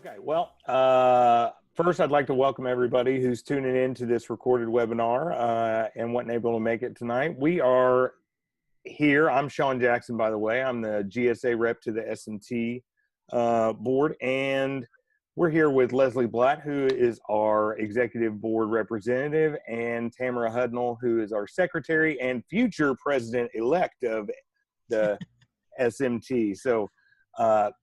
Okay, well, first I'd like to welcome everybody who's tuning in to this recorded webinar and wasn't able to make it tonight. We are here. I'm Sean Jackson, by the way. I'm the GSA rep to the SMT board, and we're here with Leslie Blatt, who is our executive board representative, and Tamera Hudnell, who is our secretary and future president-elect of the SMT. So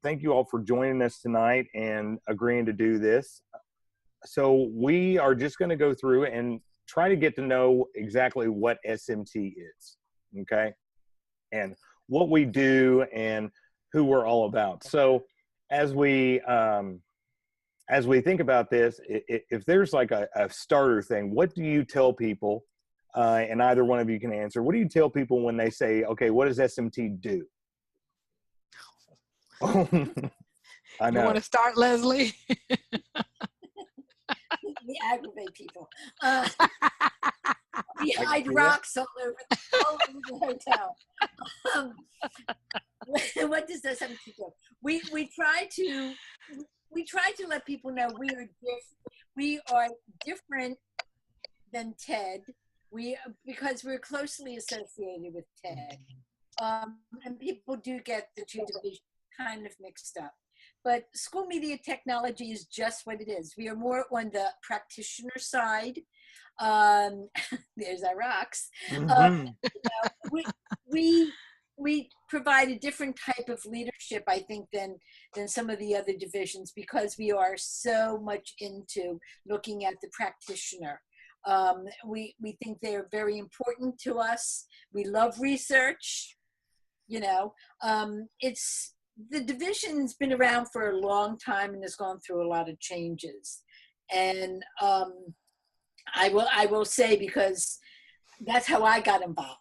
thank you all for joining us tonight and agreeing to do this. So we are just going to go through and try to get to know exactly what SMT is, okay? And what we do and who we're all about. So as we think about this, if there's like a starter thing, what do you tell people, and either one of you can answer, what do you tell people when they say, okay, what does SMT do? I know. You want to start, Leslie? We aggravate people. We hide rocks all over the hotel. What does SMT do? We try to let people know we are different than TED. Because we're closely associated with TED, and people do get the two divisions kind of mixed up. But school media technology is just what it is. We are more on the practitioner side. There's our rocks. We provide a different type of leadership, I think, than some of the other divisions, because we are so much into looking at the practitioner. We think they're very important to us. We love research. The division's been around for a long time and has gone through a lot of changes. And I will say, because that's how I got involved,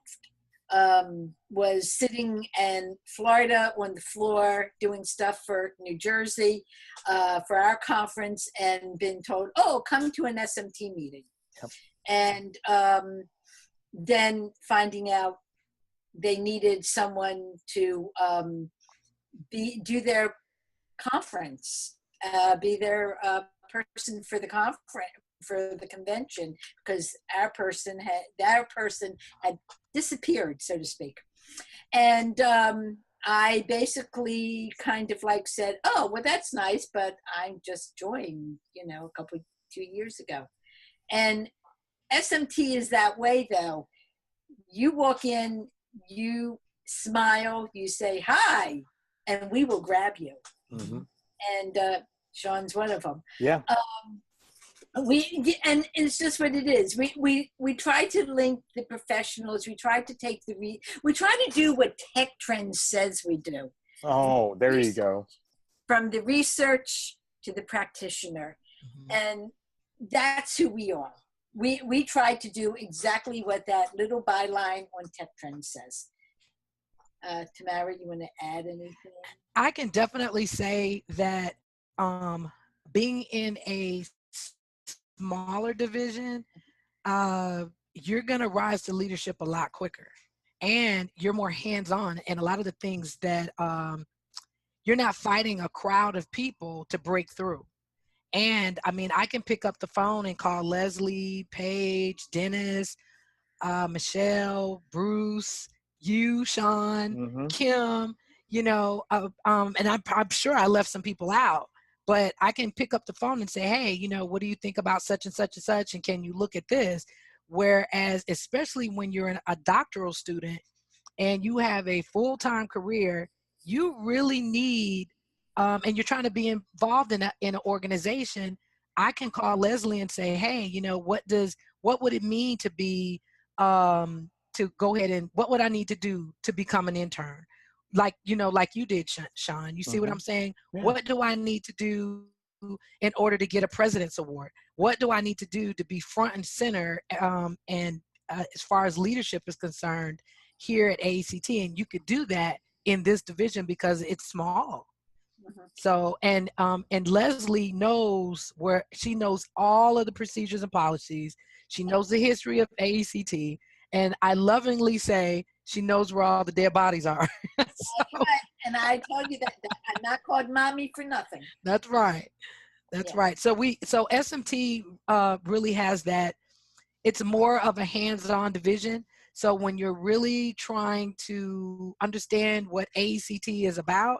was sitting in Florida on the floor doing stuff for New Jersey for our conference, and been told, oh, come to an SMT meeting. Yep. And then finding out they needed someone to do their conference, be their person for the conference, for the convention, because our person had disappeared, so to speak. And I basically kind of like said, oh, well, that's nice, but I just joined, 2 years ago. And SMT is that way, though. You walk in, you smile, you say hi, and we will grab you. Mm-hmm. And Sean's one of them. Yeah. And it's just what it is. We try to link the professionals. We try to take we try to do what Tech Trends says we do. Oh, there you go. From the research to the practitioner. Mm-hmm. And that's who we are. We try to do exactly what that little byline on Tech Trends says. Tamera, you want to add anything? I can definitely say that being in a smaller division, you're going to rise to leadership a lot quicker, and you're more hands-on. And a lot of the things that you're not fighting a crowd of people to break through. And I mean, I can pick up the phone and call Leslie, Paige, Dennis, Michelle, Bruce, you, Sean, mm-hmm. Kim, and I'm sure I left some people out, but I can pick up the phone and say, hey, what do you think about such and such and such? And can you look at this? Whereas, especially when you're a doctoral student and you have a full-time career, you really need, and you're trying to be involved in an organization, I can call Leslie and say, hey, what would it mean to be, to go ahead and what would I need to do to become an intern? Like you did, Sean. You see what I'm saying? Yeah. What do I need to do in order to get a President's Award? What do I need to do to be front and center? As far as leadership is concerned here at AECT, and you could do that in this division because it's small. Mm-hmm. So, and Leslie knows she knows all of the procedures and policies. She knows the history of AECT. And I lovingly say she knows where all the dead bodies are. So. Right. And I tell you that I'm not called mommy for nothing. That's right. That's right. So SMT really has that. It's more of a hands-on division. So when you're really trying to understand what AECT is about,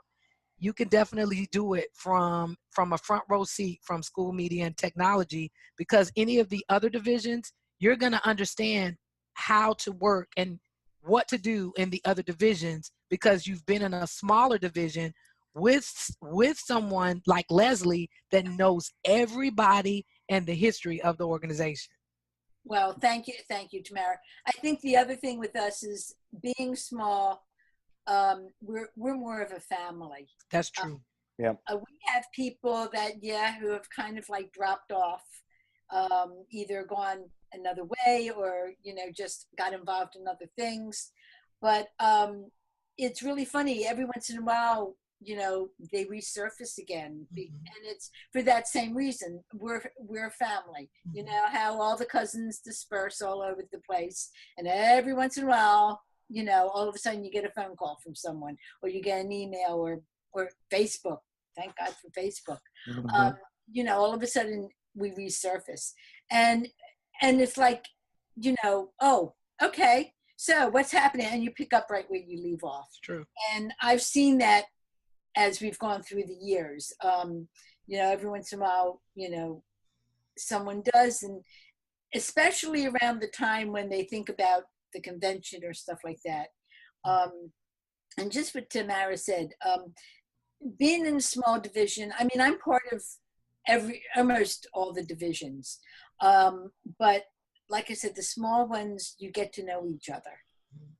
you can definitely do it from a front row seat from school media and technology, because any of the other divisions, you're going to understand how to work and what to do in the other divisions, because you've been in a smaller division with someone like Leslie that knows everybody and the history of the organization. Well, thank you, Tamera. I think the other thing with us is being small. We're more of a family. That's true. Yeah. We have people that who have kind of like dropped off, either gone another way or just got involved in other things. But it's really funny. Every once in a while, they resurface again, and it's for that same reason. We're a family. You know how all the cousins disperse all over the place, and every once in a while, all of a sudden you get a phone call from someone, or you get an email, or Facebook. Thank God for Facebook. Mm-hmm. All of a sudden we resurface, and it's like, oh, okay, so what's happening, and you pick up right where you leave off. It's true. And I've seen that as we've gone through the years. Every once in a while, someone does, and especially around the time when they think about the convention or stuff like that. And just what Tamera said, being in a small division, I mean, I'm part of almost all the divisions. But like I said, the small ones, you get to know each other.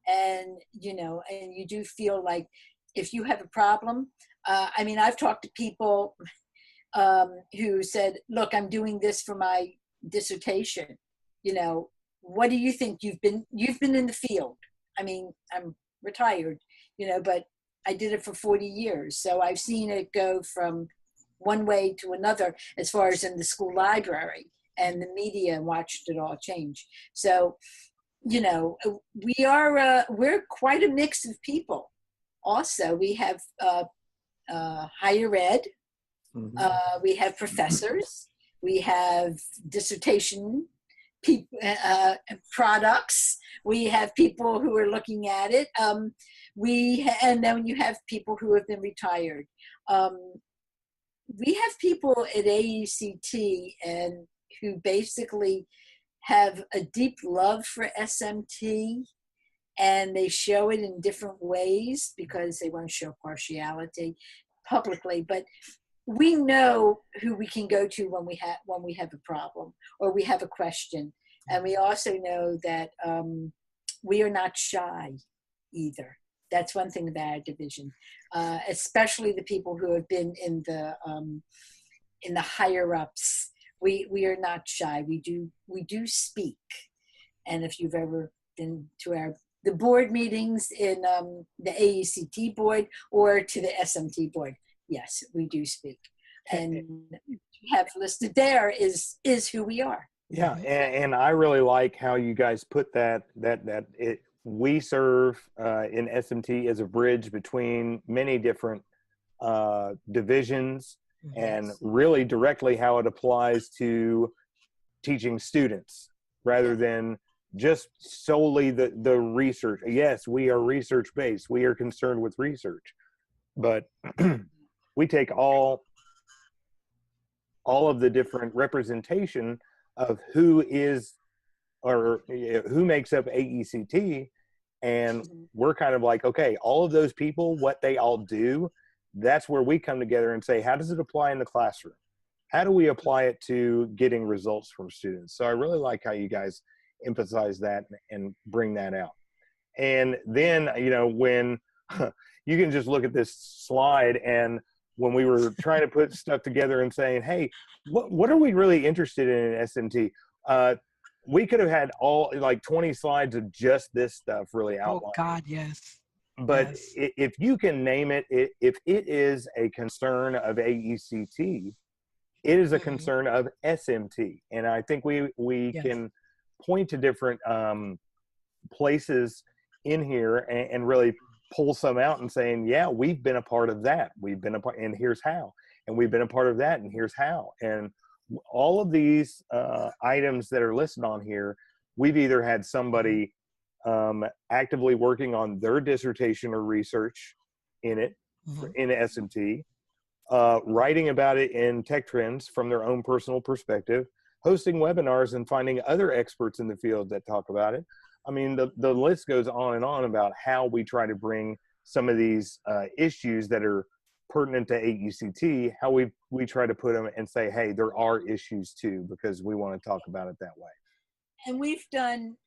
And, and you do feel like if you have a problem, I mean, I've talked to people who said, look, I'm doing this for my dissertation. What do you think? You've been in the field. I mean, I'm retired, but I did it for 40 years. So I've seen it go from one way to another as far as in the school library and the media, and watched it all change. So, we're quite a mix of people. Also, we have higher ed, we have professors, we have dissertation products, we have people who are looking at it, and then you have people who have been retired. We have people at AECT and who basically have a deep love for SMT, and they show it in different ways because they want to show partiality publicly. But we know who we can go to when we have a problem or we have a question, and we also know that we are not shy either. That's one thing about our division, especially the people who have been in the higher ups. We are not shy. We do speak, and if you've ever been to the board meetings in the AECT board or to the SMT board, yes, we do speak, and we have listed there is who we are. Yeah, and I really like how you guys put that we serve in SMT as a bridge between many different divisions, and really directly how it applies to teaching students rather than just solely the research. Yes, we are research based. We are concerned with research, but we take all of the different representation of who is or who makes up AECT, and we're kind of like, okay, all of those people, what they all do, that's where we come together and say, how does it apply in the classroom? How do we apply it to getting results from students? So I really like how you guys emphasize that and bring that out. And then, when you can just look at this slide, and when we were trying to put stuff together and saying, hey, what are we really interested in SMT? We could have had all 20 slides of just this stuff really outlined. Oh God, yes. But yes. If you can name it, if it is a concern of AECT, it is a concern of SMT. And I think we can point to different places in here and really pull some out and saying, yeah, we've been a part of that. We've been a part, and here's how. And we've been a part of that, and here's how. And all of these items that are listed on here, we've either had somebody actively working on their dissertation or research in it, in SMT, writing about it in Tech Trends from their own personal perspective, hosting webinars and finding other experts in the field that talk about it. I mean, the list goes on and on about how we try to bring some of these issues that are pertinent to AECT, how we try to put them and say, hey, there are issues too, because we want to talk about it that way. And we've done,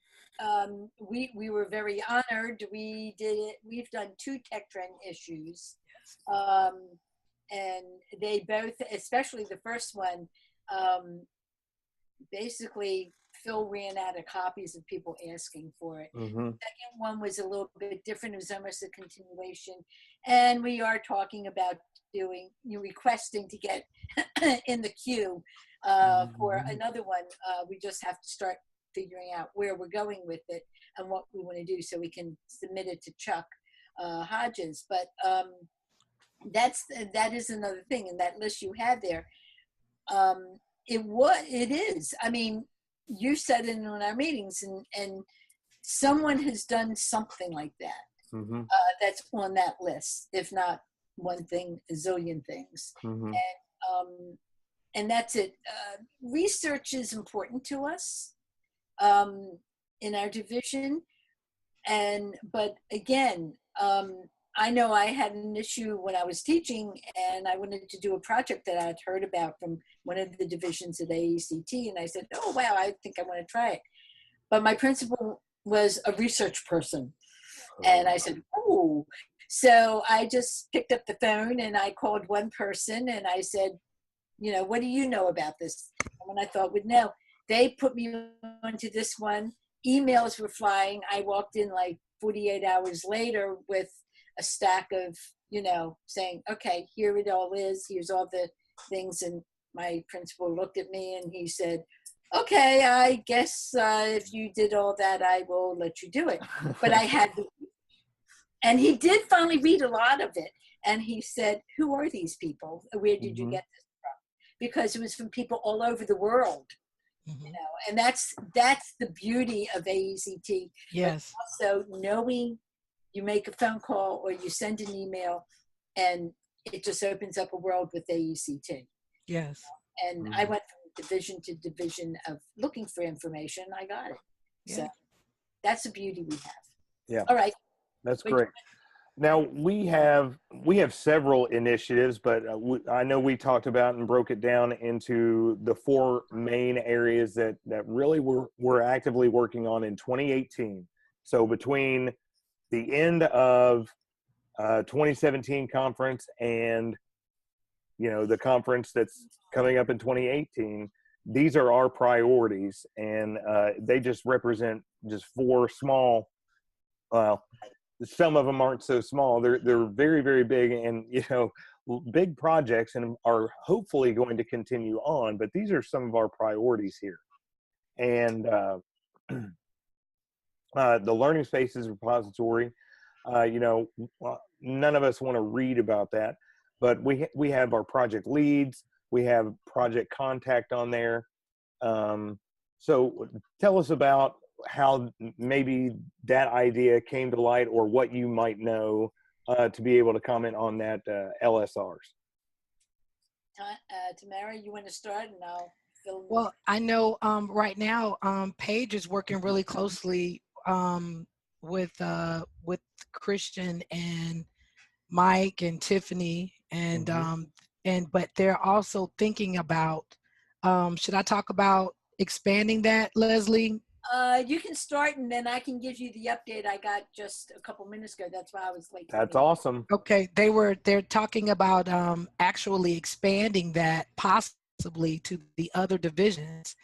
we were very honored. We did it. We've done 2 Tech Trend issues. And they both, especially the first one, basically Phil ran out of copies of people asking for it. The second one was a little bit different. It was almost a continuation. And we are talking about doing, requesting to get in the queue for another one. We just have to start figuring out where we're going with it and what we want to do so we can submit it to Chuck Hodges. But that is another thing in that list you had there. It is. I mean, you said it in our meetings, and someone has done something like that. That's on that list, if not one thing, a zillion things. And that's it. Research is important to us in our division, but again, I know I had an issue when I was teaching, and I wanted to do a project that I had heard about from one of the divisions at AECT, and I said, oh, wow, I think I want to try it. But my principal was a research person, and I said, oh. So I just picked up the phone, and I called one person, and I said, what do you know about this? Someone I thought would know. They put me onto this one. Emails were flying. I walked in like 48 hours later with a stack of, saying, okay, here it all is. Here's all the things. And my principal looked at me and he said, okay, I guess if you did all that, I will let you do it. But I had to. And he did finally read a lot of it. And he said, who are these people? Where did you get this from? Because it was from people all over the world. And that's the beauty of AECT. Yes. But also knowing you make a phone call or you send an email, and it just opens up a world with AECT. Yes. And I went from division to division of looking for information. I got it. Yeah. So that's the beauty we have. Yeah. All right. That's great. Now we have several initiatives, but I know we talked about and broke it down into the 4 main areas that really we're actively working on in 2018. So between the end of 2017 conference and the conference that's coming up in 2018, these are our priorities, and they just represent just 4 small, some of them aren't so small. They're very, very big, and big projects, and are hopefully going to continue on. But these are some of our priorities here, and the Learning Spaces repository. None of us want to read about that, but we have our project leads. We have project contact on there. So tell us about how maybe that idea came to light, or what you might know to be able to comment on that LSRs. Tamera, you want to start, and I'll fill in. Well, I know right now Paige is working really closely with Christian and Mike and Tiffany, and but they're also thinking about, should I talk about expanding that, Leslie? You can start, and then I can give you the update I got just a couple minutes ago. That's why I was late. That's awesome. Okay, they're talking about actually expanding that possibly to the other divisions.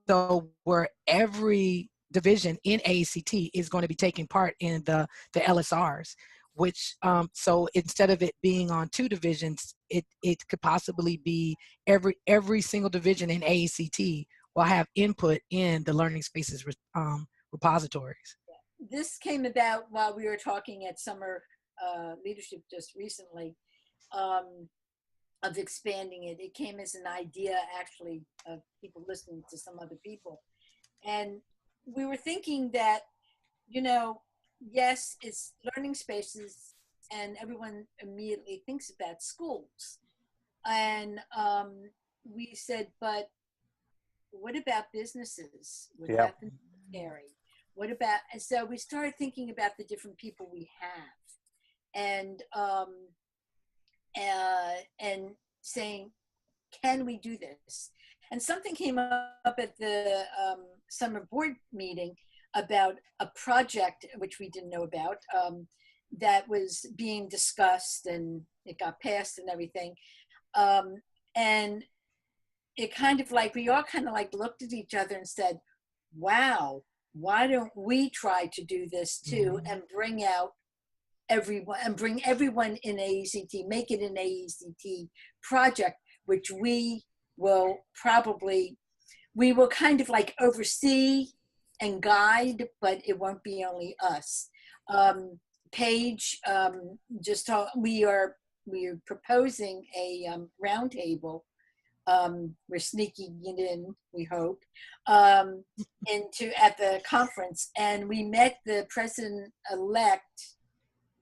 So where every division in AECT is going to be taking part in the LSRs, which so instead of it being on 2 divisions, it could possibly be every single division in AECT will have input in the Learning Spaces repositories. this came about while we were talking at Summer Leadership just recently, of expanding it. It came as an idea, actually, of people listening to some other people. And we were thinking that, you know, yes, it's learning spaces, and everyone immediately thinks about schools. And we said, but what about businesses? Would Yeah. that be scary? What about, and so we started thinking about the different people we have, and saying, can we do this? And something came up at the summer board meeting about a project which we didn't know about, that was being discussed, and it got passed and everything. And it kind of like, we all kind of like looked at each other and said, wow, why don't we try to do this too, and bring out everyone, and bring everyone in AECT, make it an AECT project, which we will kind of like oversee and guide, but it won't be only us. Paige just talked, we are proposing a roundtable. We're sneaking it in, we hope, at the conference, and we met the president-elect.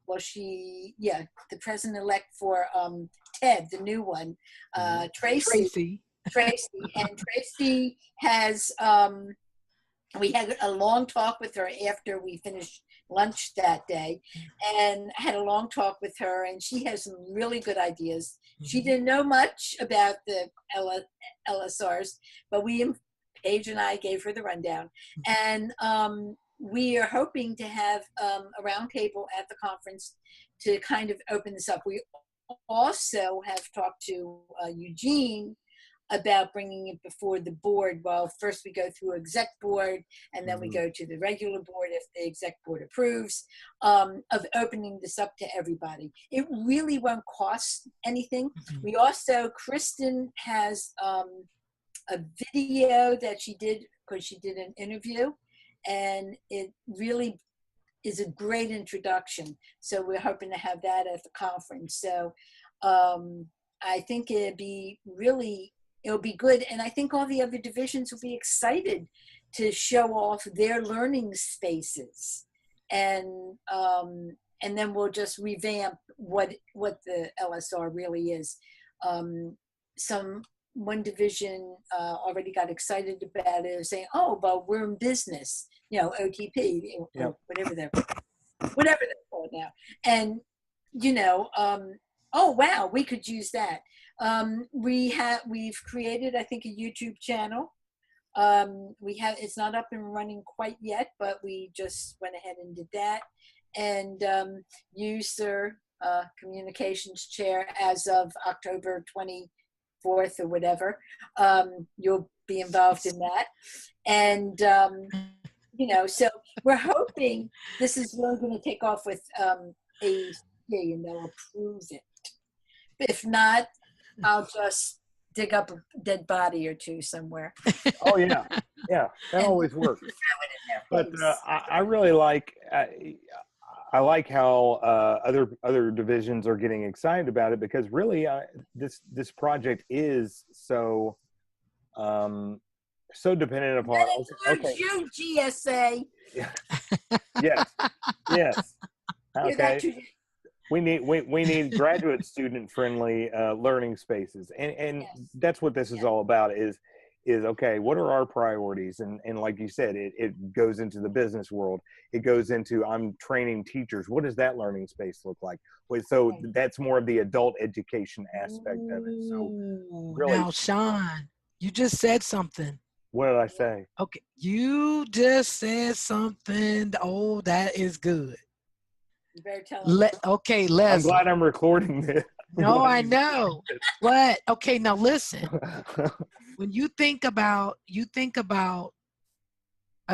Well, the president-elect for TED, the new one, Tracy. And Tracy has, we had a long talk with her after we finished lunch that day, and had a long talk with her, and she has some really good ideas. She didn't know much about the LSRs, but Paige and I gave her the rundown. And we are hoping to have a roundtable at the conference to kind of open this up. We also have talked to Eugene about bringing it before the board. Well, first we go through exec board, and then we go to the regular board if the exec board approves, of opening this up to everybody. It really won't cost anything. We also, Kristen has a video that she did, because she did an interview, and it really is a great introduction. So we're hoping to have that at the conference. So I think it'll be good. And I think all the other divisions will be excited to show off their learning spaces. And then we'll just revamp what the LSR really is. One division already got excited about it, saying, oh, but we're in business, OTP, or whatever they're called now. And, oh, wow, we could use that. We've created, I think, a YouTube channel. It's not up and running quite yet, but we just went ahead and did that. And used their communications chair as of October 24th or whatever. You'll be involved in that. And, so we're hoping this is really going to take off with AEC, and they'll approve it. If not, I'll just dig up a dead body or two somewhere. Oh yeah, that always works. But I really like. I like how other divisions are getting excited about it, because really this project is so dependent upon. Okay. You, GSA. Yes. Okay. We need graduate student friendly learning spaces, and that's what this is all about. Is okay, what are our priorities? And like you said, it goes into the business world. It goes into, I'm training teachers. What does that learning space look like? So that's more of the adult education aspect of it. So really, now, Sean, you just said something. What did I say? Okay, you just said something. Oh, that is good. You better tell them. Okay, Leslie. I'm glad I'm recording this. No, I know. But okay, now listen. When you think about a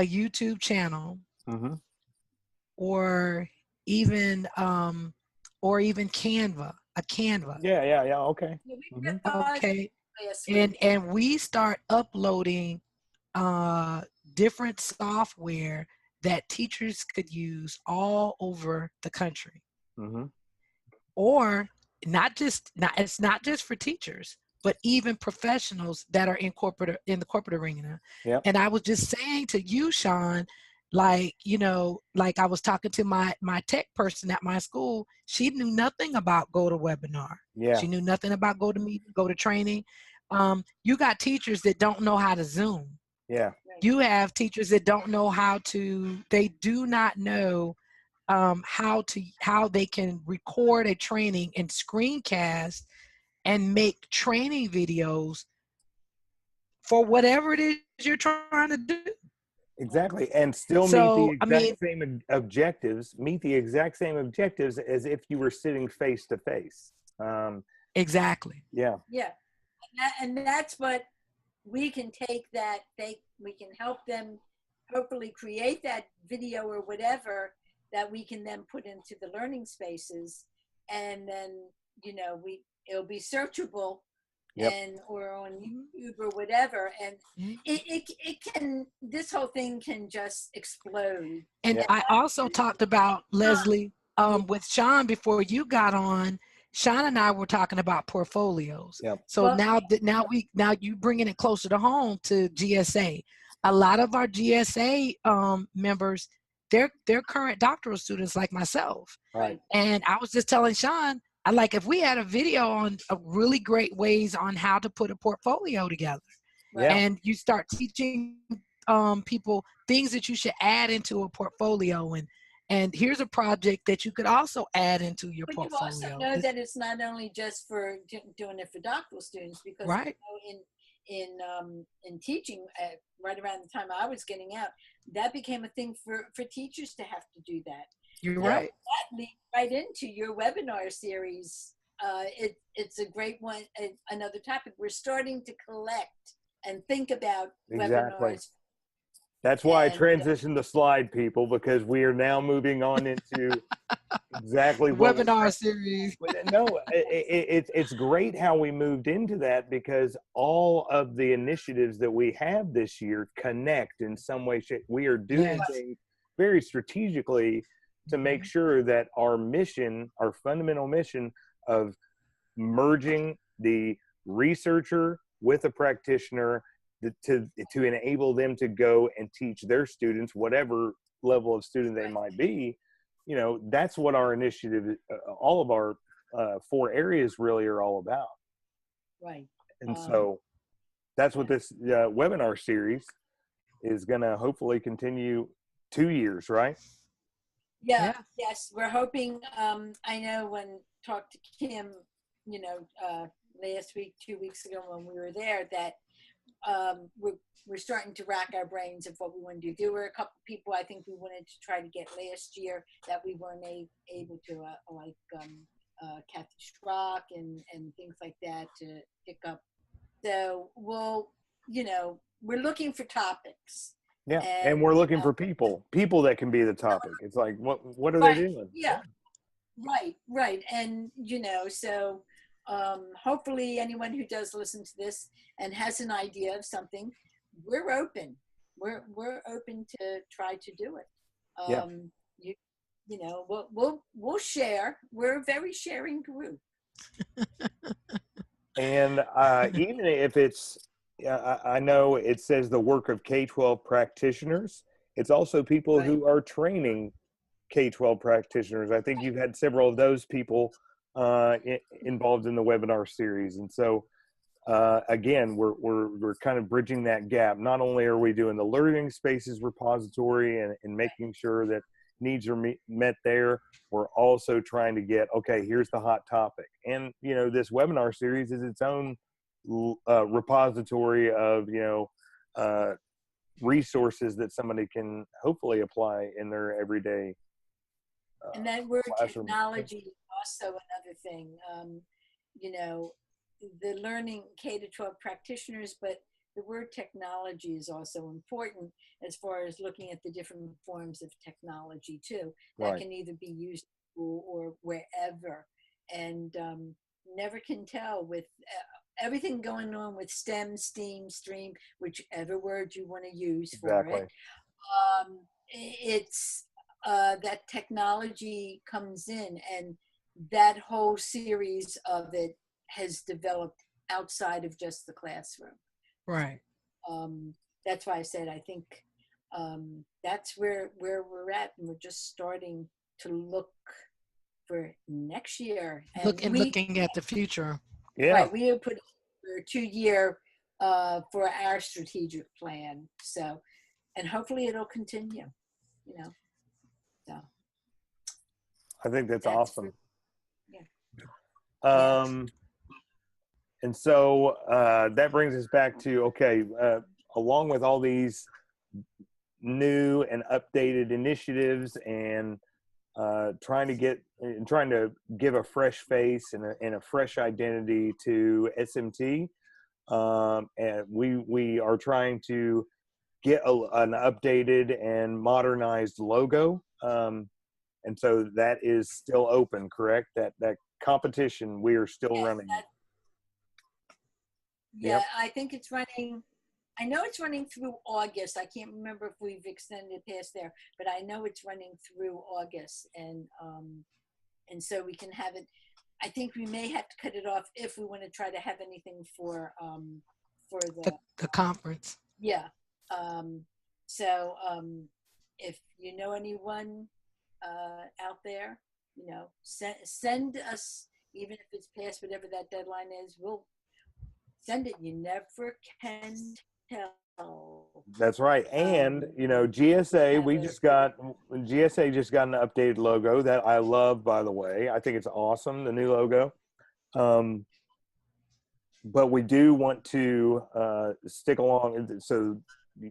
YouTube channel, or even Canva, a Canva. Yeah. Okay. Okay. And we start uploading different software that teachers could use all over the country. Mm-hmm. Or it's not just for teachers, but even professionals that are in the corporate arena. Yep. And I was just saying to you, Sean, like, you know, like I was talking to my tech person at my school. She knew nothing about GoToWebinar. Yeah. She knew nothing about GoToMeeting, GoToTraining. You got teachers that don't know how to Zoom. Yeah. You have teachers that don't know they do not know how they can record a training and screencast and make training videos for whatever it is you're trying to do. Exactly. And still So, meet the exact same objectives as if you were sitting face to face. Exactly. Yeah. Yeah. And that's what we can take we can help them hopefully create that video or whatever that we can then put into the learning spaces. And then, you know, it'll be searchable. Yep. Or on YouTube or whatever, and this whole thing can just explode. And Yeah. I also talked about, Leslie, with Sean before you got on. Sean and I were talking about portfolios. Yep. So now you bringing it closer to home to GSA. A lot of our GSA members, they're current doctoral students like myself. Right. And I was just telling Sean, if we had a video on really great ways on how to put a portfolio together. Yeah. And you start teaching people things that you should add into a portfolio, and here's a project that you could also add into your portfolio. You also know that it's not only just for doing it for doctoral students, because right. You know, in teaching, right around the time I was getting out, that became a thing for teachers to have to do that. You're right. That leads right into your webinar series. It's a great one. Another topic. We're starting to collect and think about webinars. That's why I transitioned the slide, people, because we are now moving on into exactly what webinar series. No, it's great how we moved into that, because all of the initiatives that we have this year connect in some way, shape. We are doing things very strategically to make sure that our mission, our fundamental mission of merging the researcher with a practitioner to enable them to go and teach their students, whatever level of student they might be, you know, that's what our initiative, all of our 4 areas really are all about. Right. And so that's what this webinar series is going to hopefully continue 2 years, right? Yeah. Yes. We're hoping, I know when talked to Kim, you know, last week, 2 weeks ago when we were there, that we're starting to rack our brains of what we want to do. There were a couple people I think we wanted to try to get last year that we weren't able to, like Kathy Schrock and things like that to pick up. So you know, we're looking for topics. Yeah, and we're looking for people that can be the topic. It's like, what are they doing? Yeah, right. And, you know, so hopefully anyone who does listen to this and has an idea of something, we're open. We're open to try to do it. You know, we'll share. We're a very sharing group. And even if it's, I know it says the work of K-12 practitioners, it's also people who are training K-12 practitioners. I think you've had several of those people involved in the webinar series. And so, again, we're kind of bridging that gap. Not only are we doing the learning spaces repository and making sure that needs are met there, we're also trying to get, okay, here's the hot topic. And, you know, this webinar series is its own repository of, you know, resources that somebody can hopefully apply in their everyday and that word classroom. Technology is also another thing. You know, the learning K-12 practitioners, but the word technology is also important as far as looking at the different forms of technology too. That can either be used or wherever, and never can tell with everything going on with STEM, STEAM, STREAM, whichever word you want to use for it. it's that technology comes in, and that whole series of it has developed outside of just the classroom. Right. That's why I said I think that's where we're at, and we're just starting to look for next year. And looking at the future. Yeah. Right, we have put a 2-year for our strategic plan. So, and hopefully it'll continue. You know, so I think that's awesome. Yeah. And so that brings us back to, okay, along with all these new and updated initiatives and trying to give a fresh face and a fresh identity to SMT, and we are trying to get an updated and modernized logo, and so that is still open, correct? That competition we are still running. Yeah, Yep. I think it's running. I know it's running through August. I can't remember if we've extended past there, but I know it's running through August, and so we can have it. I think we may have to cut it off if we want to try to have anything for the conference. Yeah. So if you know anyone out there, you know, send us, even if it's past whatever that deadline is, we'll send it. You never can tell. That's right. And you know, GSA just got an updated logo that I love, by the way. I think it's awesome, the new logo. But we do want to stick along, so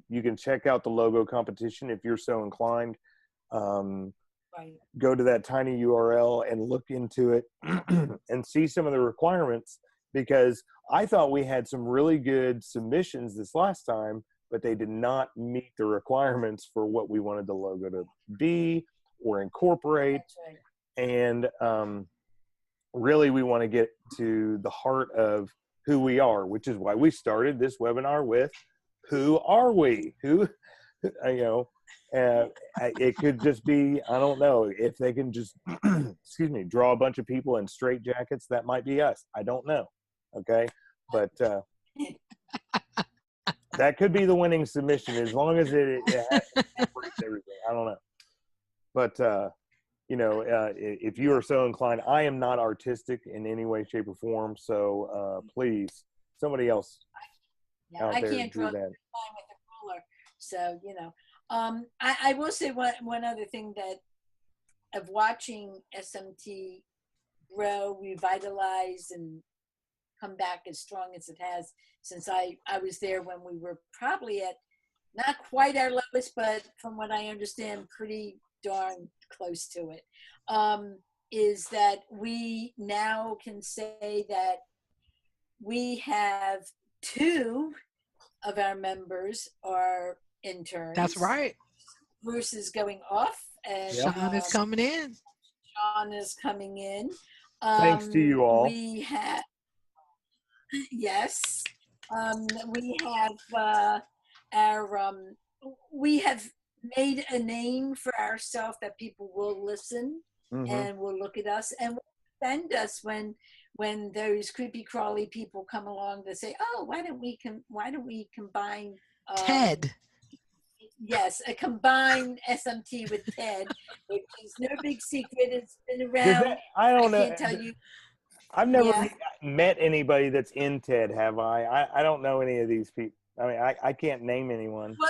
you can check out the logo competition if you're so inclined. Right. Go to that tiny URL and look into it and see some of the requirements, because I thought we had some really good submissions this last time, but they did not meet the requirements for what we wanted the logo to be or incorporate. That's right. And really, we want to get to the heart of who we are, which is why we started this webinar with, who are we? Who, you know, it could just be, I don't know, if they can just, excuse me, draw a bunch of people in straight jackets, that might be us. I don't know. Okay. But that could be the winning submission, as long as it incorporates everything. I don't know. But, you know, if you are so inclined, I am not artistic in any way, shape, or form. So please, somebody else out I there can't draw do that. the line with a ruler. So, you know, I will say one other thing, that of watching SMT grow, revitalize, and come back as strong as it has since I was there when we were probably at not quite our lowest, but from what I understand, pretty darn close to it, is that we now can say that we have 2 of our members are interns. That's right. Bruce is going off, and Sean is coming in. Sean is coming in. Thanks to you all. We have, yes, we have we have made a name for ourselves that people will listen and will look at us and will defend us when those creepy crawly people come along to say, oh, why don't we combine TED. Yes, a combined SMT with TED, which is no big secret. It's been around. I don't know. Can't tell you. I've never met anybody that's in TED, have I? I don't know any of these people. I mean, I can't name anyone. Well,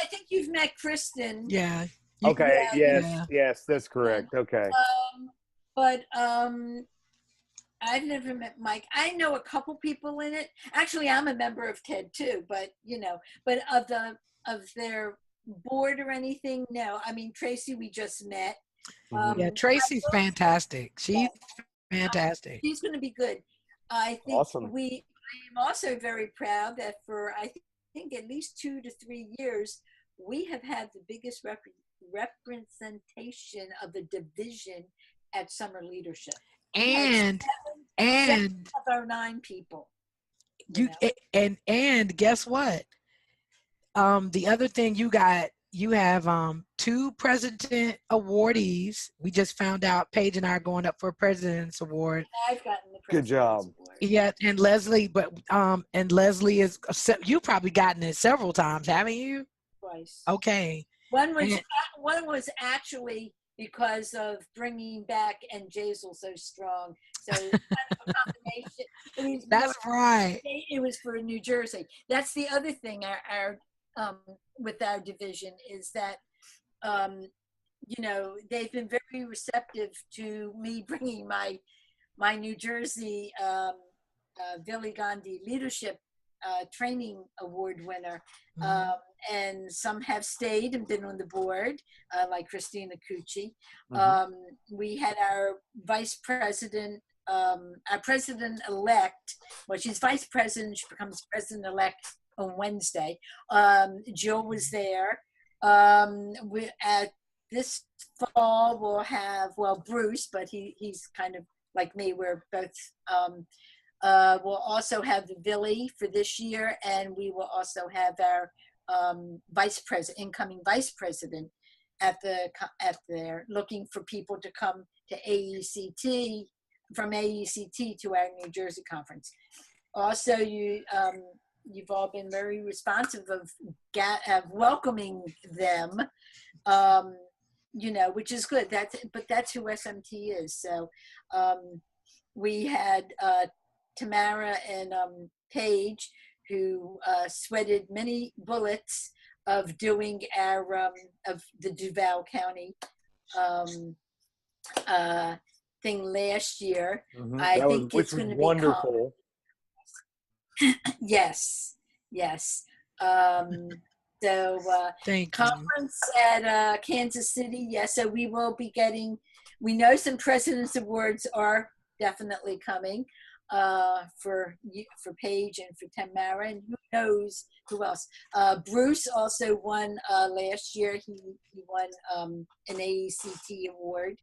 I think you've met Kristen. Yeah. Okay. Yeah. Yes, that's correct. Okay. But I've never met Mike. I know a couple people in it. Actually, I'm a member of TED too. But you know, but of their board or anything, no. I mean, Tracy, we just met. Yeah, Tracy's fantastic. She's fantastic. She's going to be good. I think awesome. I am also very proud that for I think at least 2 to 3 years we have had the biggest representation of the division at Summer Leadership. And seven of our 9 people. And guess what? The other thing you got you have 2 president awardees. We just found out Paige and I are going up for a president's award. I've gotten the Good job. Award. Yeah, and Leslie, and Leslie is, you've probably gotten it several times, haven't you? Twice. Okay. One was actually because of bringing back and Jazel so strong. So kind of a combination. That's right. It was for New Jersey. That's the other thing our with our division is that they've been very receptive to me bringing my New Jersey Billy Gandhi Leadership Training Award winner. And some have stayed and been on the board, like Christina Cucci. We had our vice president, our president-elect, well, she's vice president, she becomes president-elect on Wednesday. Jill was there. At this fall, we'll have, Bruce, but he's kind of like me, we're both, we'll also have the Billy for this year, and we will also have our incoming vice president at there, looking for people to come to AECT, from AECT to our New Jersey conference. Also, you've all been very responsive of welcoming them, which is good. But that's who SMT is. So we had Tamera and Paige, who sweated many bullets of doing our of the Duval County thing last year. I think it's going to be wonderful. Yes. So conference at Kansas City. Yes. So we will be getting. We know some President's Awards are definitely coming. For Paige and for Tamera, and who knows who else. Bruce also won last year. He won an AECT award.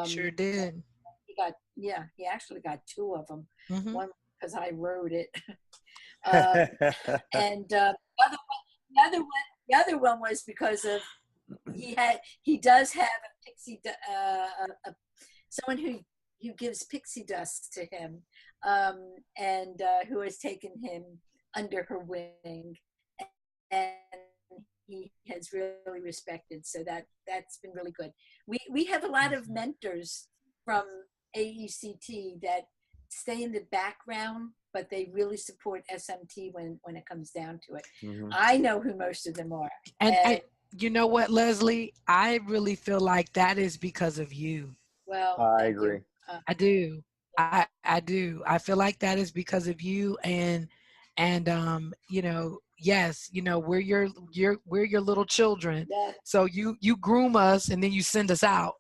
Sure did. He actually got 2 of them. One because I wrote it. And the other one was because of he does have a pixie someone who gives pixie dust to him, and who has taken him under her wing, and he has really respected. So that's been really good. We have a lot of mentors from AECT that stay in the background, but they really support SMT when it comes down to it. I know who most of them are. And you know what, Leslie? I really feel like that is because of you. Well, I agree. I do. I do. I feel like that is because of you, and yes, we're your little children. Yeah. So you groom us and then you send us out.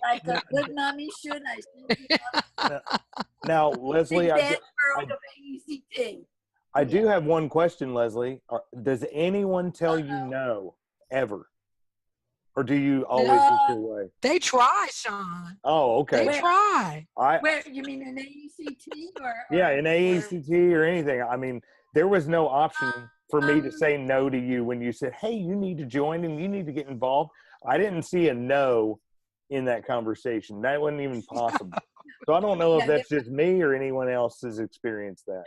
Like a good mommy should. Now, Leslie, I do have one question, Leslie. Does anyone tell you no ever? Or do you always look your way? They try, Sean. Oh, okay. They try. Where you mean in AECT or yeah, in AECT or anything. I mean, there was no option for me to say no to you when you said, "Hey, you need to join and you need to get involved." I didn't see a no in that conversation. That wasn't even possible. So I don't know if that's just me or anyone else has experienced that.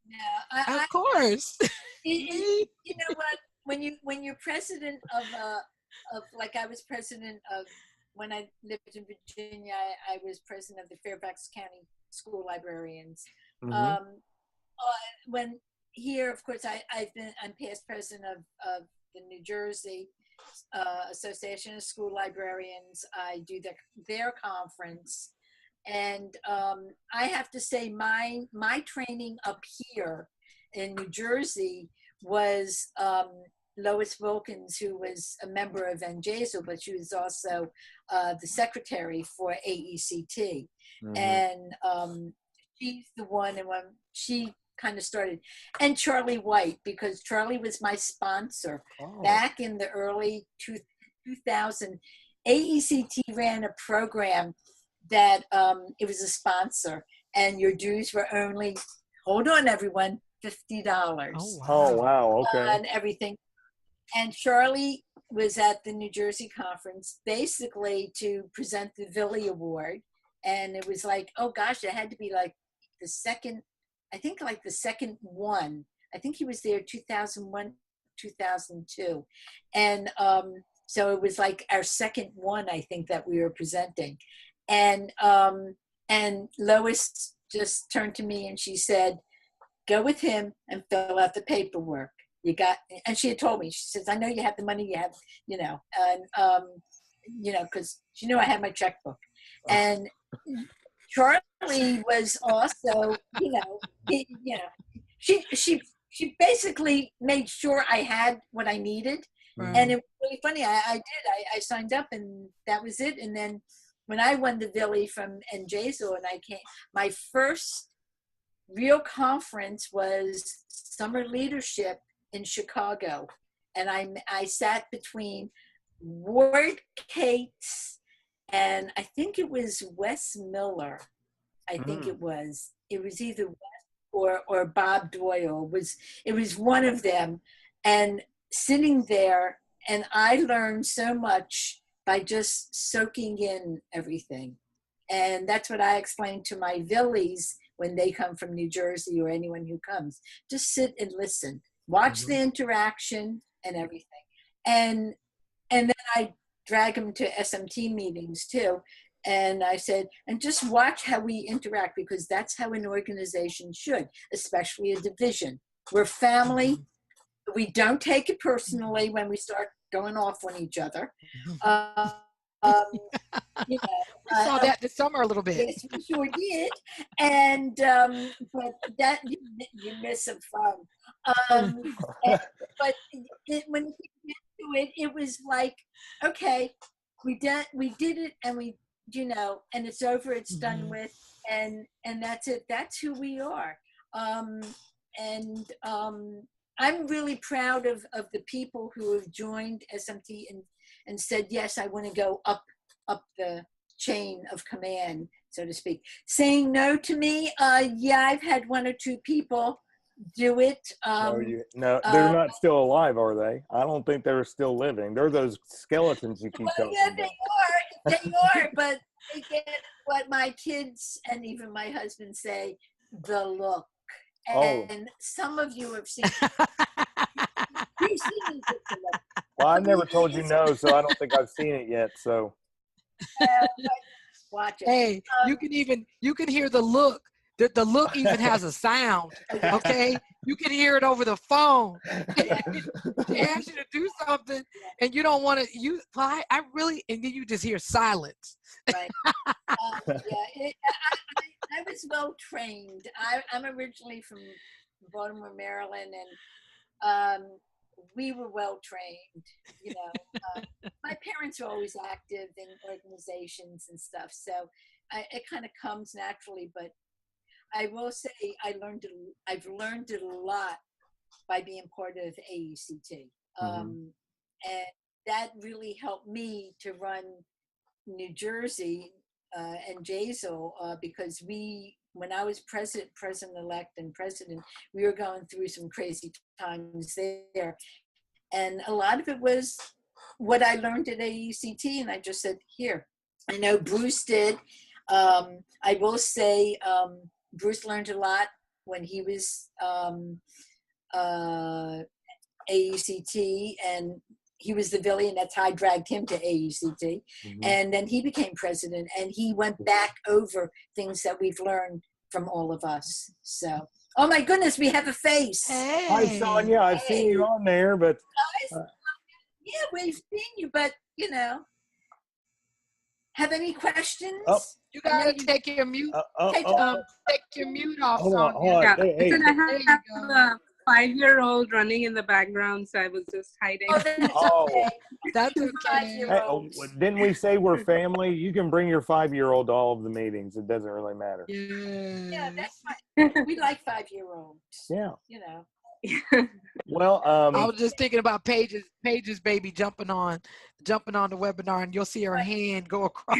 Yeah, of course. You know what? When you're president of like I was president of, when I lived in Virginia, I was president of the Fairfax County School Librarians. When here, of course, I'm past president of the New Jersey Association of School Librarians. I do their conference, and I have to say my training up here in New Jersey was Lois Wilkins, who was a member of NJSO, but she was also the secretary for AECT. And she's the one, and when she kind of started, and Charlie White, because Charlie was my sponsor back in the early 2000. AECT ran a program that it was a sponsor, and your dues were only, hold on everyone, $50. Oh, wow. Oh, wow. Okay. And everything. And Charlie was at the New Jersey conference basically to present the Villy Award. And it was like, oh gosh, it had to be like the second one. I think he was there 2001, 2002. And so it was like our second one, I think, that we were presenting. And Lois just turned to me and she said, go with him and fill out the paperwork. And she had told me, she says, I know you have the money, you have, because she knew I had my checkbook. And Charlie was also, she basically made sure I had what I needed. Right. And it was really funny. I signed up and that was it. And then when I won the Villy from NJZO and I came, my first real conference was Summer Leadership in Chicago. And I sat between Ward Cates and I think it was Wes Miller. I think it was either Wes or Bob Doyle. It was one of them. And sitting there, and I learned so much by just soaking in everything. And that's what I explain to my Villies when they come from New Jersey or anyone who comes. Just sit and listen. Watch the interaction and everything. And then I drag them to SMT meetings too. And I said, and just watch how we interact, because that's how an organization should, especially a division. We're family. We don't take it personally when we start going off on each other. We saw that this summer a little bit. Yes, we sure did. And but that you miss some fun. But when we get to it, it was like, okay, we did it, and and it's over. It's done with, and that's it. That's who we are. I'm really proud of the people who have joined SMT and said, yes, I want to go up the chain of command, so to speak. Saying no to me, I've had one or two people do it. No, they're not still alive, are they? I don't think they're still living. They're those skeletons you keep talking about. They are, but they get what my kids and even my husband say, the look. And some of you have seen you've seen it. Well, I never told you no, so I don't think I've seen it yet. So watch it. Hey, you can hear the look. The look even has a sound. Okay, you can hear it over the phone. They ask you to do something, and you don't want to. I really, and then you just hear silence. Right. I was well trained. I'm originally from Baltimore, Maryland, and we were well trained. My parents were always active in organizations and stuff, so it kind of comes naturally. But I will say I've learned a lot by being part of AECT, and that really helped me to run New Jersey and NJZO, because when I was president-elect and president, we were going through some crazy times there. And a lot of it was what I learned at AECT, and I just said, here. I know Bruce did. I will say Bruce learned a lot when he was AECT, and he was the Villy, and that's how I dragged him to AECT. And then he became president, and he went back over things that we've learned from all of us. So, oh my goodness, we have a face. Hey. Hi, Sonia. I've seen you on there, but yeah, we've seen you, but have any questions? Oh. You gotta take your mute. Take your mute off, hold Sonia. on. Yeah. Hey. I have a 5-year-old running in the background, so I was just hiding. That's okay. Hey, didn't we say we're family? You can bring your 5-year-old to all of the meetings. It doesn't really matter. Yeah, that's fine. We like 5-year-olds. Yeah. Well, I was just thinking about Paige's baby jumping on the webinar, and you'll see her hand go across.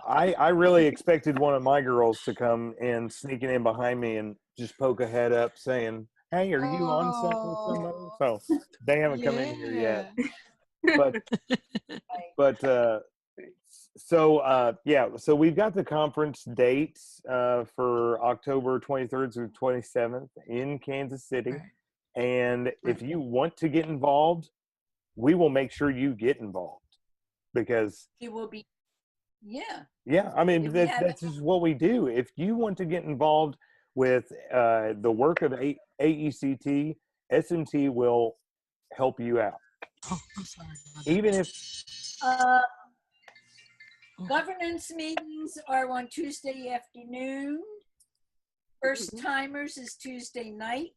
I really expected one of my girls to come in, sneaking in behind me and just poke a head up saying, hey, are you on set with somebody? So they haven't come in here yet. But so we've got the conference dates for October 23rd through 27th in Kansas City. Right. And if you want to get involved, we will make sure you get involved, because It will be, yeah. I mean, If we have that's just what we do. If you want to get involved with the work of AECT, SMT will help you out. Oh, I'm sorry about Even if Governance meetings are on Tuesday afternoon. First timers is Tuesday night,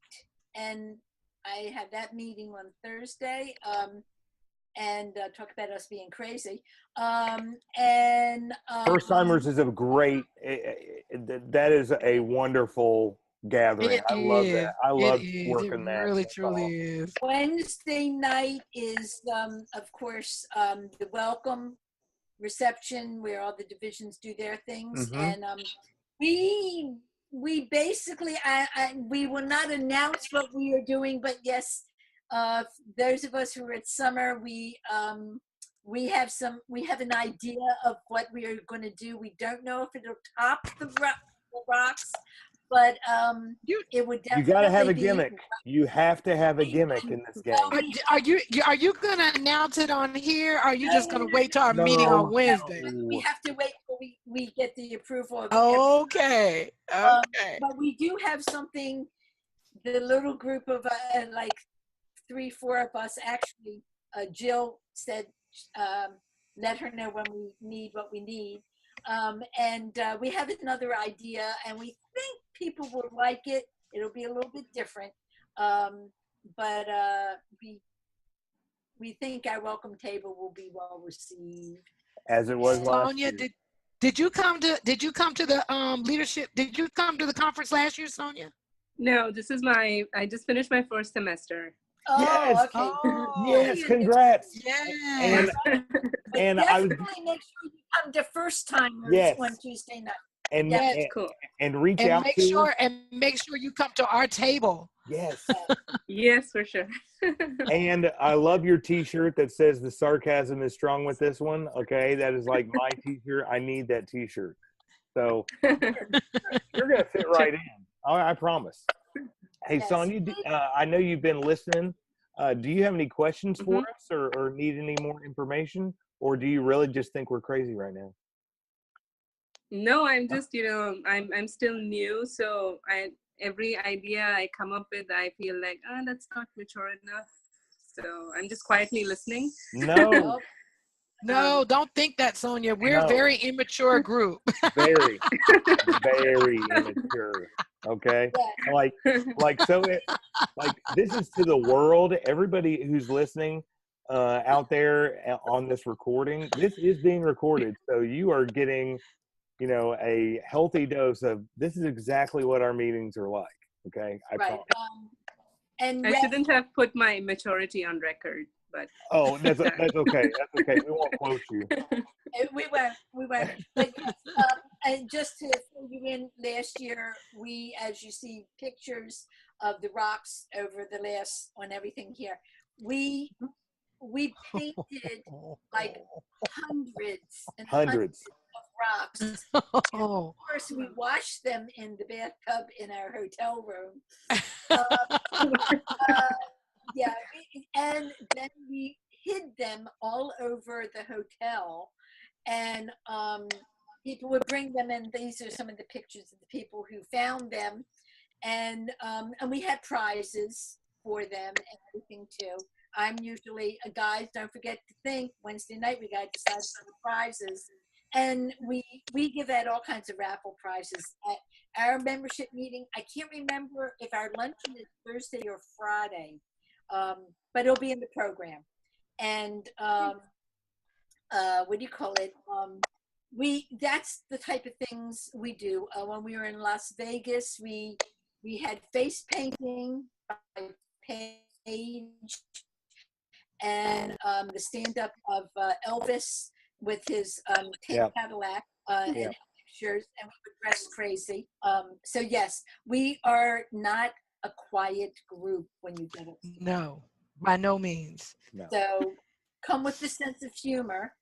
and I have that meeting on Thursday. And talk about us being crazy. First timers is a great. That is a wonderful gathering. It I love is. that. I It love is. working It that. really, That's truly awesome. is. Wednesday night is, of course, the welcome reception where all the divisions do their things. Mhm. And we basically, we will not announce what we are doing, but yes, those of us who are at summer, we have an idea of what we are going to do. We don't know if it'll top the rocks, but it would You definitely got to have a be- gimmick. You have to have a gimmick in this game. Are you gonna announce it on here? Or are you just gonna wait till our meeting on Wednesday? We have to wait till we get the approval of Okay. Okay. but we do have something. The little group of like 3-4 of us, actually, Jill said, let her know when we need what we need. And we have another idea, and we think people will like it. It'll be a little bit different, but we think our welcome table will be well received. As it was last Sonia, year. did you come to the leadership? Did you come to the conference last year, Sonia? No, I just finished my first semester. Oh, Yes. okay. Oh, Yes, congrats. yes. And I was, definitely make sure you come to first timers Yes. on Tuesday night. and Yeah. Cool. and reach And out make to sure us. you come to our table. Yes. Yes, for sure. And I love your T-shirt that says "The sarcasm is strong with this one." Okay, that is like my T-shirt. I need that T-shirt. So you're gonna fit right in. I promise. Hey, Yes. Sonia, I know you've been listening. Do you have any questions for Mhm. us, or need any more information, or do you really just think we're crazy right now? No, I'm just, I'm still new, so every idea I come up with, I feel like, that's not mature enough. So I'm just quietly listening. No, No, don't think that, Sonia. We're a No. very immature group. very, very immature. Okay, like this is to the world. Everybody who's listening out there on this recording, this is being recorded, so you are getting, a healthy dose of this is exactly what our meetings are like. Okay, I Right. promise. And I shouldn't have put my maturity on record, but Oh, that's okay. That's okay. We won't quote you. we went. But and just to fill you in, last year we, as you see pictures of the rocks over the last on everything here, we painted like hundreds and hundreds of rocks. Oh. Of course, we washed them in the bathtub in our hotel room. Yeah, and then we hid them all over the hotel, and people would bring them, and these are some of the pictures of the people who found them, and we had prizes for them and everything too. I'm usually, guys, don't forget to think, Wednesday night we got to decide for the prizes, and we give out all kinds of raffle prizes at our membership meeting. I can't remember if our luncheon is Thursday or Friday. But it'll be in the program. And what do you call it? That's the type of things we do. When we were in Las Vegas, we had face painting by Paige, and the stand-up of Elvis with his pink Cadillac and pictures, and we would dress crazy. So yes, we are not a quiet group when you get it. No, by no means. No. So come with the sense of humor,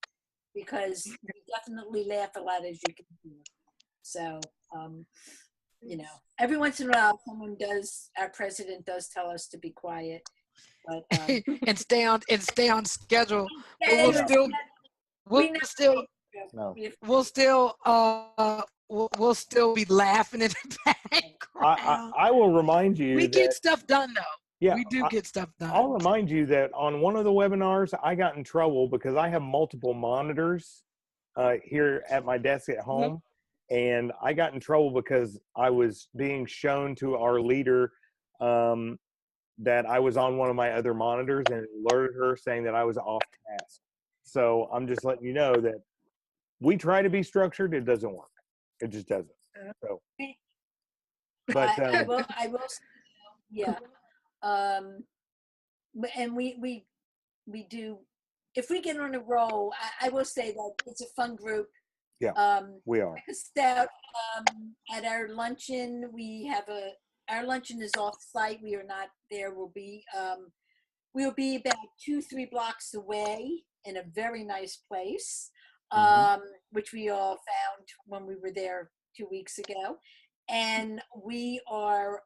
because we definitely laugh a lot, as you can hear. So, you know, every once in a while, our president does tell us to be quiet, but and stay on schedule. But yeah, we'll still No. we'll still be laughing in the background. I will remind you We that, get stuff done though. yeah, We do get stuff done. I'll remind you that on one of the webinars, I got in trouble because I have multiple monitors here at my desk at home. And I got in trouble because I was being shown to our leader that I was on one of my other monitors, and it alerted her saying that I was off task. So I'm just letting you know that we try to be structured. It doesn't work. It just doesn't. So, but I will say, yeah. And we do, if we get on a roll, I will say that it's a fun group. Yeah, we are. Check us out at our luncheon. Our luncheon is off site. We are not there. We'll be about 2-3 blocks away in a very nice place, which we all found when we were there 2 weeks ago. And we are,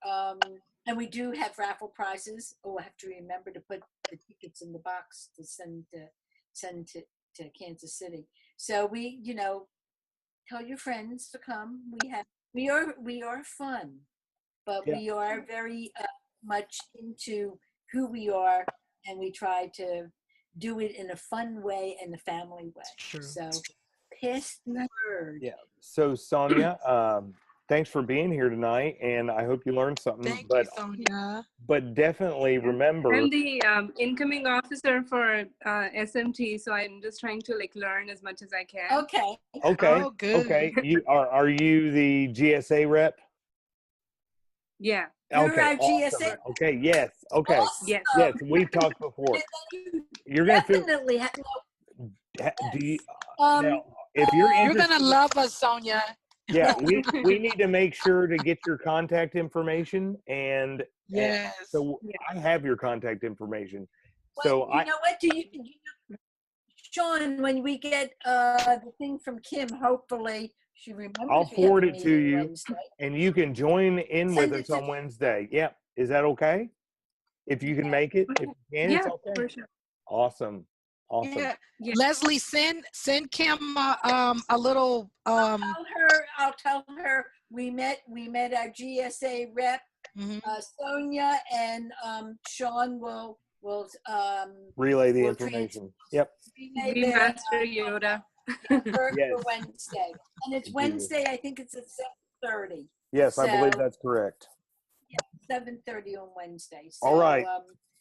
and we do have raffle prizes. Oh, I have to remember to put the tickets in the box to send to Kansas City. So we, you know, tell your friends to come. We are fun, but we are very much into who we are, and we try to do it in a fun way and a family way. True. So pass the word. Yeah. So Sonia, thanks for being here tonight, and I hope you learned something. Thank you, Sonia. But definitely remember, I'm the incoming officer for SMT, so I'm just trying to like learn as much as I can. Okay. Okay. Oh, good. Okay. Are you the GSA rep? Yeah. You're our awesome. GSA. Okay. Yes. Okay. Awesome. Yes. Yes. We talked before. You're gonna feel. Definitely. Do you now? If you're You're interested, gonna love us, Sonia. yeah, we need to make sure to get your contact information, and Yes. so I have your contact information. So you know what? Sean, when we get the thing from Kim, hopefully she remembers. I'll forward it to you, Wednesday. and you can join in Send with it us to on Wednesday. Yeah, is that okay? If you can make it, if you can, it's okay. For sure. Awesome. Yeah. Leslie, send Kim a little. I'll tell her we met our GSA rep, Sonia, and Sean will relay the information. Yep. Green Master Yoda. For Yes. Wednesday, and it's Wednesday. I think it's at 7:30. Yes, I believe that's correct. 7:30 on Wednesday. So, all right,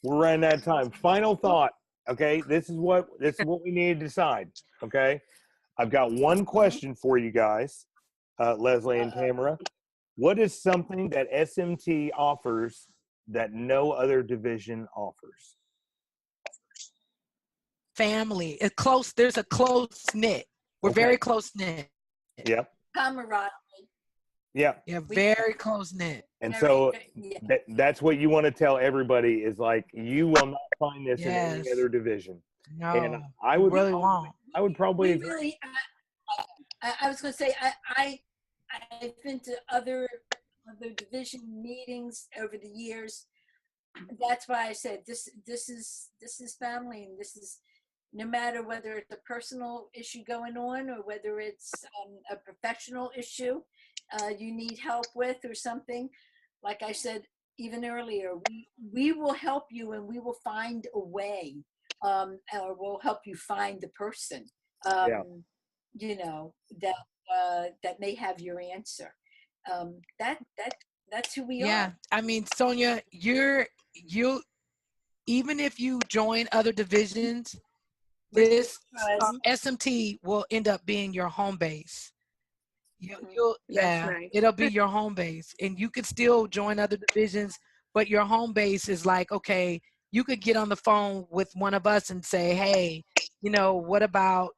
we're running out of time. Final thought. Okay, this is what we need to decide. Okay, I've got one question for you guys, Leslie and Tamera. What is something that SMT offers that no other division offers? Family. It's close. There's a close knit. We're very close knit. Yep. Camaraderie. Yeah. Yeah, very close knit. And so that's what you want to tell everybody is like, you will not find this in any other division. No, and I would really won't. I would probably agree. Really, I was going to say I've been to other division meetings over the years. That's why I said this is family, and this is no matter whether it's a personal issue going on or whether it's a professional issue you need help with or something. Like I said even earlier, we will help you, and we will find a way, or we'll help you find the person, you know, that may have your answer. That's who we are. Yeah, I mean, Sonia, you even if you join other divisions, this SMT will end up being your home base. It'll be your home base, and you could still join other divisions, but your home base is like, okay, you could get on the phone with one of us and say, hey, you know, what about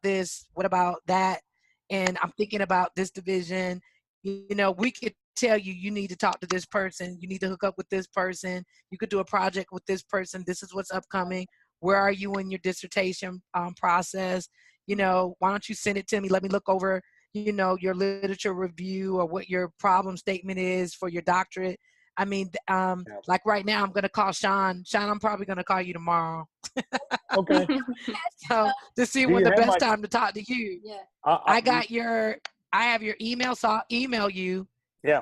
this? What about that? And I'm thinking about this division. You know, we could tell you, you need to talk to this person, you need to hook up with this person, you could do a project with this person, this is what's upcoming, where are you in your dissertation process, you know, why don't you send it to me, let me look over, you know, your literature review or what your problem statement is for your doctorate. I mean, like right now, I'm going to call Sean. Sean, I'm probably going to call you tomorrow. Okay. So to see Do when you the have best my- time to talk to you. Yeah. I have your email, so I'll email you. Yeah.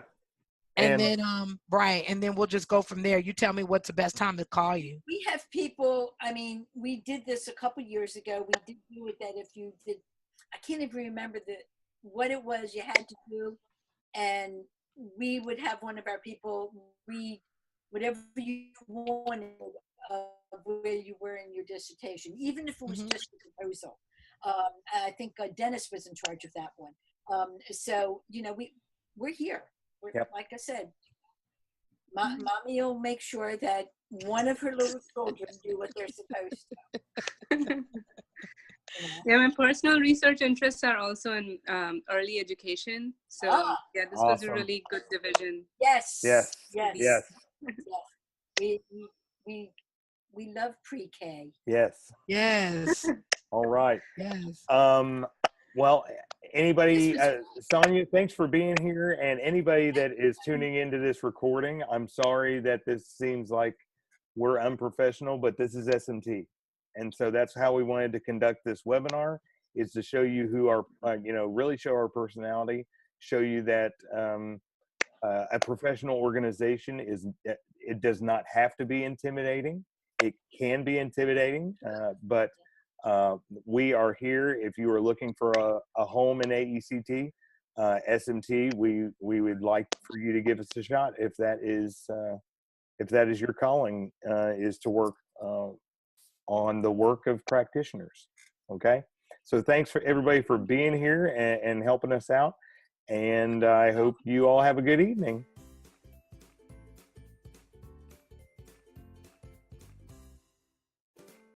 And then, right. And then we'll just go from there. You tell me what's the best time to call you. We have people, I mean, we did this a couple years ago. We did do it that if you did, I can't even remember what it was you had to do. And we would have one of our people read whatever you wanted of where you were in your dissertation, even if it was just a proposal. I think Dennis was in charge of that one. So, you know, we're here. Like I said, mommy will make sure that one of her little children do what they're supposed to. Yeah, my personal research interests are also in early education. So yeah, this was a really good division. Yes. Yes. Yes. Yes. Yes. We love pre-K. Yes. Yes. All right. Yes. Well, anybody, Sonia, thanks for being here. And anybody that is tuning into this recording, I'm sorry that this seems like we're unprofessional, but this is SMT. And so that's how we wanted to conduct this webinar, is to show you who our, you know, really show our personality, show you that a professional organization it does not have to be intimidating. It can be intimidating, but we are here. If you are looking for a home in AECT, SMT, we would like for you to give us a shot if that is your calling, is to work on the work of practitioners. Okay, so thanks for everybody for being here and helping us out, and I hope you all have a good evening.